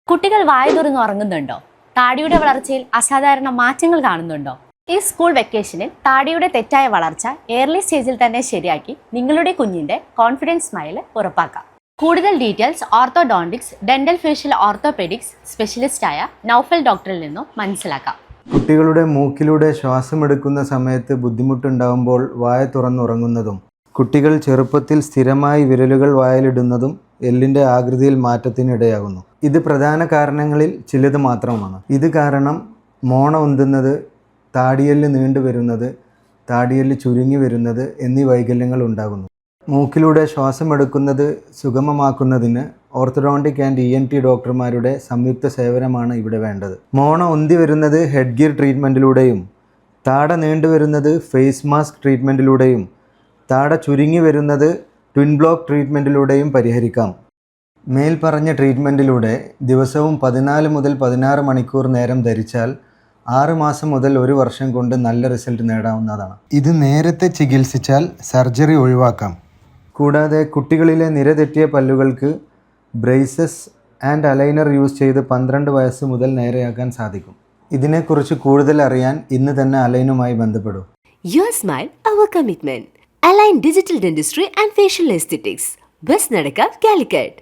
കുട്ടികൾ വായ തുറന്ന് ഉറങ്ങുന്നുണ്ടോ? താടിയുടെ വളർച്ചയിൽ അസാധാരണ മാറ്റങ്ങൾ കാണുന്നുണ്ടോ? ഈ സ്കൂൾ വെക്കേഷനിൽ താടിയുടെ തെറ്റായ വളർച്ച ഏർലി സ്റ്റേജിൽ തന്നെ ശരിയാക്കി നിങ്ങളുടെ കുഞ്ഞിന്റെ കോൺഫിഡൻസ് സ്മൈൽ ഉറപ്പാക്കാം. കൂടുതൽ details orthodontics, dental facial orthopaedics സ്പെഷ്യലിസ്റ്റായ നൗഫൽ ഡോക്ടറിൽ നിന്നും മനസ്സിലാക്കാം. കുട്ടികളുടെ മൂക്കിലൂടെ ശ്വാസമെടുക്കുന്ന സമയത്ത് ബുദ്ധിമുട്ടുണ്ടാകുമ്പോൾ വായ തുറന്നുറങ്ങുന്നതും കുട്ടികൾ ചെറുപ്പത്തിൽ സ്ഥിരമായി വിരലുകൾ വായിലിടുന്നതും എല്ലിൻ്റെ ആകൃതിയിൽ മാറ്റത്തിനിടയാകുന്നു. ഇത് പ്രധാന കാരണങ്ങളിൽ ചിലത് മാത്രമാണ്. ഇത് കാരണം മോണ ഉന്തുന്നത്, താടിയെല്ല് നീണ്ടുവരുന്നത്, താടിയെല്ല് ചുരുങ്ങി വരുന്നത് എന്നീ വൈകല്യങ്ങൾ ഉണ്ടാകുന്നു. മൂക്കിലൂടെ ശ്വാസമെടുക്കുന്നത് സുഗമമാക്കുന്നതിന് ഓർത്തഡോണ്ടിക് ആൻഡ് ENT ഡോക്ടർമാരുടെ സംയുക്ത സേവനമാണ് ഇവിടെ വേണ്ടത്. മോണ ഉന്തി വരുന്നത് ഹെഡ് ഗിയർ ട്രീറ്റ്മെൻറ്റിലൂടെയും താട നീണ്ടുവരുന്നത് ഫേസ് മാസ്ക് ട്രീറ്റ്മെൻറ്റിലൂടെയും താട ചുരുങ്ങി വരുന്നത് ട്വിൻ ബ്ലോക്ക് ട്രീറ്റ്മെൻറ്റിലൂടെയും പരിഹരിക്കാം. മേൽപ്പറഞ്ഞ ട്രീറ്റ്മെൻറ്റിലൂടെ ദിവസവും 14 മുതൽ 16 മണിക്കൂർ നേരം ധരിച്ചാൽ 6 മാസം മുതൽ 1 വർഷം കൊണ്ട് നല്ല റിസൾട്ട് നേടാവുന്നതാണ്. ഇത് നേരത്തെ ചികിത്സിച്ചാൽ സർജറി ഒഴിവാക്കാം. കൂടാതെ കുട്ടികളിലെ നിരതെറ്റിയ പല്ലുകൾക്ക് ബ്രേസസ് ആൻഡ് അലൈനർ യൂസ് ചെയ്ത് 12 വയസ്സ് മുതൽ നേരെയാക്കാൻ സാധിക്കും. ഇതിനെക്കുറിച്ച് കൂടുതൽ അറിയാൻ ഇന്ന് തന്നെ അലൈനുമായി ബന്ധപ്പെടൂ. Your smile, our commitment. Align Digital Dentistry and Facial Aesthetics. Best Nadaka, Calicut.